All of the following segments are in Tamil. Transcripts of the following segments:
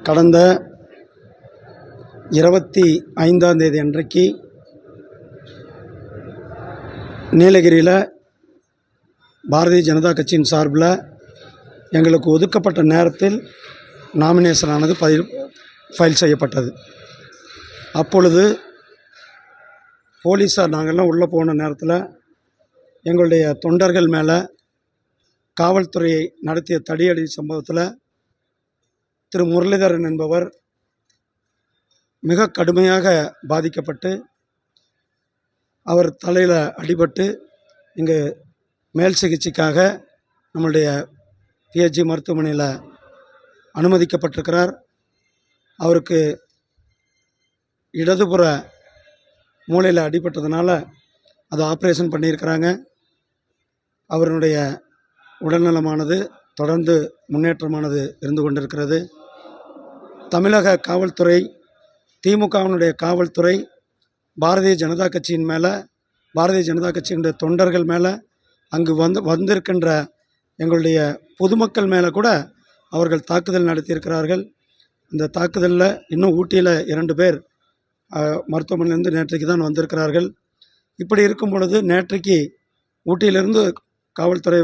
கடந்த 25ஆம் தேதி அன்றைக்கு நீலகிரியில் பாரதிய ஜனதா கட்சியின் சார்பில் எங்களுக்கு ஒதுக்கப்பட்ட நேரத்தில் நாமினேஷன் ஆனது ஃபைல் செய்யப்பட்டது. அப்பொழுது போலீஸார் நாங்கள்லாம் உள்ளே போன நேரத்தில் எங்களுடைய தொண்டர்கள் மேலே காவல்துறையை நடத்திய தடியடி சம்பவத்தில் திரு முரளிதரன் என்பவர் மிக கடுமையாக பாதிக்கப்பட்டு அவர் தலையில் அடிபட்டு இங்கு மேல் சிகிச்சைக்காக நம்மளுடைய பிஹெச்சி மருத்துவமனையில் அனுமதிக்கப்பட்டிருக்கிறார். அவருக்கு இடதுபுற மூளையில் அடிபட்டதுனால அது ஆப்ரேஷன் பண்ணியிருக்கிறாங்க. அவருடைய உடல்நலமானது தொடர்ந்து முன்னேற்றமானது இருந்து கொண்டிருக்கிறது. தமிழக காவல்துறை, திமுகவினுடைய காவல்துறை பாரதிய ஜனதா கட்சியின் மேலே, பாரதிய ஜனதா கட்சியினுடைய தொண்டர்கள் மேலே, அங்கு வந்திருக்கின்ற எங்களுடைய பொதுமக்கள் மேலே கூட அவர்கள் தாக்குதல் நடத்தியிருக்கிறார்கள். இந்த தாக்குதலில் இன்னும் ஊட்டியில் 2 பேர் மருத்துவமனையிலேருந்து நேற்றைக்கு தான் வந்திருக்கிறார்கள். இப்படி இருக்கும் பொழுது நேற்றைக்கு ஊட்டியிலிருந்து காவல்துறை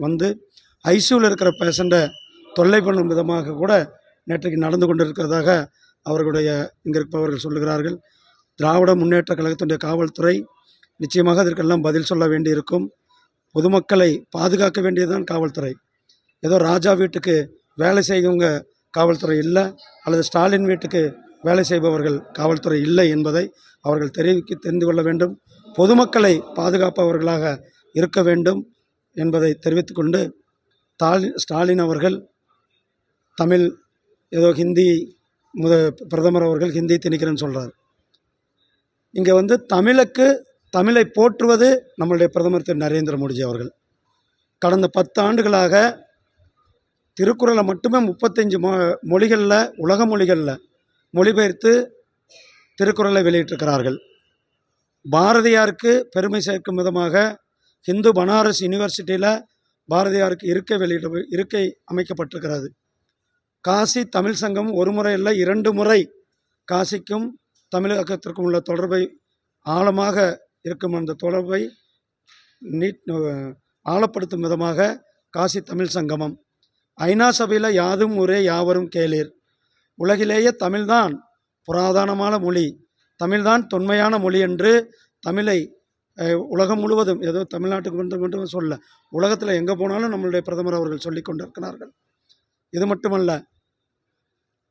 வந்து ஐசியூவில் இருக்கிற பேஷண்ட்டை தொல்லை பண்ணும் விதமாக கூட நேற்றைக்கு நடந்து கொண்டிருக்கிறதாக அவர்களுடைய இங்கே இருப்பவர்கள் சொல்லுகிறார்கள். திராவிட முன்னேற்ற கழகத்தினுடைய காவல்துறை நிச்சயமாக அதற்கெல்லாம் பதில் சொல்ல வேண்டியிருக்கும். பொதுமக்களை பாதுகாக்க வேண்டியதுதான் காவல்துறை. ஏதோ ராஜா வீட்டுக்கு வேலை செய்யவங்க காவல்துறை இல்லை, அல்லது ஸ்டாலின் வீட்டுக்கு வேலை செய்பவர்கள் காவல்துறை இல்லை என்பதை அவர்கள் தெரிந்து கொள்ள வேண்டும். பொதுமக்களை பாதுகாப்பவர்களாக இருக்க வேண்டும் என்பதை தெரிவித்துக்கொண்டு, ஸ்டாலின் அவர்கள் தமிழ் ஏதோ ஹிந்தி பிரதமர் அவர்கள் ஹிந்தி திணிக்கிறேன்னு சொல்கிறார். இங்கே தமிழை போற்றுவது நம்மளுடைய பிரதமர் திரு நரேந்திர மோடிஜி அவர்கள். கடந்த 10 ஆண்டுகளாக திருக்குறளை மட்டுமே 35 மொழிகளில், உலக மொழிகளில் மொழிபெயர்த்து திருக்குறளை வெளியிட்டிருக்கிறார்கள். பாரதியாருக்கு பெருமை சேர்க்கும் விதமாக ஹிந்து பனாரஸ் யூனிவர்சிட்டியில் பாரதியாருக்கு இருக்கை அமைக்கப்பட்டிருக்கிறது. காசி தமிழ் சங்கம் ஒரு முறை இல்லை 2 முறை காசிக்கும் தமிழகத்திற்கும் உள்ள தொடர்பை ஆழமாக இருக்கும் அந்த தொடர்பை ஆழப்படுத்தும் விதமாக காசி தமிழ் சங்கமம், ஐநா சபையில் யாதும் ஊரே யாவரும் கேளீர், உலகிலேயே தமிழ்தான் புராதனமான மொழி, தமிழ்தான் தொன்மையான மொழி என்று தமிழை உலகம் முழுவதும், ஏதோ தமிழ்நாட்டுக்கு மட்டும் சொல்ல, உலகத்தில் எங்கே போனாலும் நம்மளுடைய பிரதமர் அவர்கள் சொல்லி கொண்டிருக்கிறார்கள். இது மட்டுமல்ல,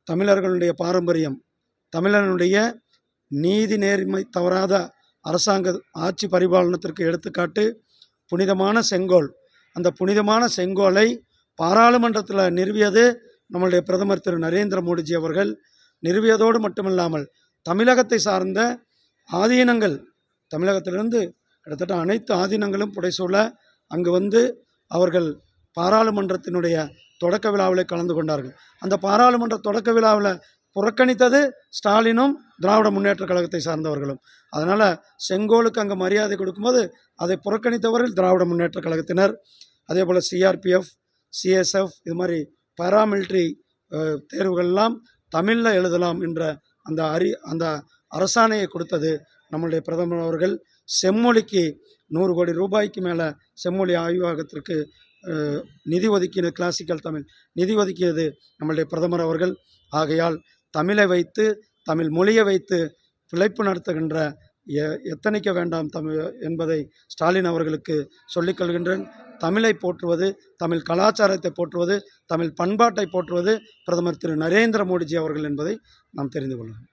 தமிழர்களுடைய பாரம்பரியம், தமிழனுடைய நீதி நேர்மை தவறாத அரசாங்க ஆட்சி பரிபாலனத்திற்கு எடுத்துக்காட்டு புனிதமான செங்கோல். அந்த புனிதமான செங்கோலை பாராளுமன்றத்தில் நிறுவியது நம்மளுடைய பிரதமர் திரு நரேந்திர மோடிஜி அவர்கள். நிறுவியதோடு மட்டுமில்லாமல் தமிழகத்தை சார்ந்த ஆதீனங்கள், தமிழகத்திலிருந்து கிட்டத்தட்ட அனைத்து ஆதீனங்களும் புடைசூழ அங்கு அவர்கள் பாராளுமன்றத்தினுடைய தொடக்க விழாவில் கலந்து கொண்டார்கள். அந்த பாராளுமன்ற தொடக்க விழாவில் புறக்கணித்தது ஸ்டாலினும் திராவிட முன்னேற்ற கழகத்தை சார்ந்தவர்களும். அதனால் செங்கோலுக்கு அங்கே மரியாதை கொடுக்கும்போது அதை புறக்கணித்தவர்கள் திராவிட முன்னேற்ற கழகத்தினர். அதே போல் சிஆர்பிஎஃப், சிஎஸ்எஃப், இது மாதிரி பாராமிலிட்ரி தேர்வுகள்லாம் தமிழில் எழுதலாம் என்ற அந்த அரசாணையை கொடுத்தது நம்மளுடைய பிரதமர் அவர்கள். செம்மொழிக்கு 100 கோடி ரூபாய்க்கு மேலே செம்மொழி ஆய்வகத்திற்கு நிதி ஒதுக்கின, கிளாசிக்கல் தமிழ் நிதி ஒதுக்கியது நம்மளுடைய பிரதமர் அவர்கள். ஆகையால் தமிழை வைத்து, தமிழ் மொழியை வைத்து பிழைப்பு நடத்துகின்ற எத்தனைக்க வேண்டாம் தமிழ் என்பதை ஸ்டாலின் அவர்களுக்கு சொல்லிக்கொள்கின்றேன். தமிழை போற்றுவது, தமிழ் கலாச்சாரத்தை போற்றுவது, தமிழ் பண்பாட்டை போற்றுவது பிரதமர் திரு நரேந்திர மோடிஜி அவர்கள் என்பதை நாம் தெரிந்து கொள்ளலாம்.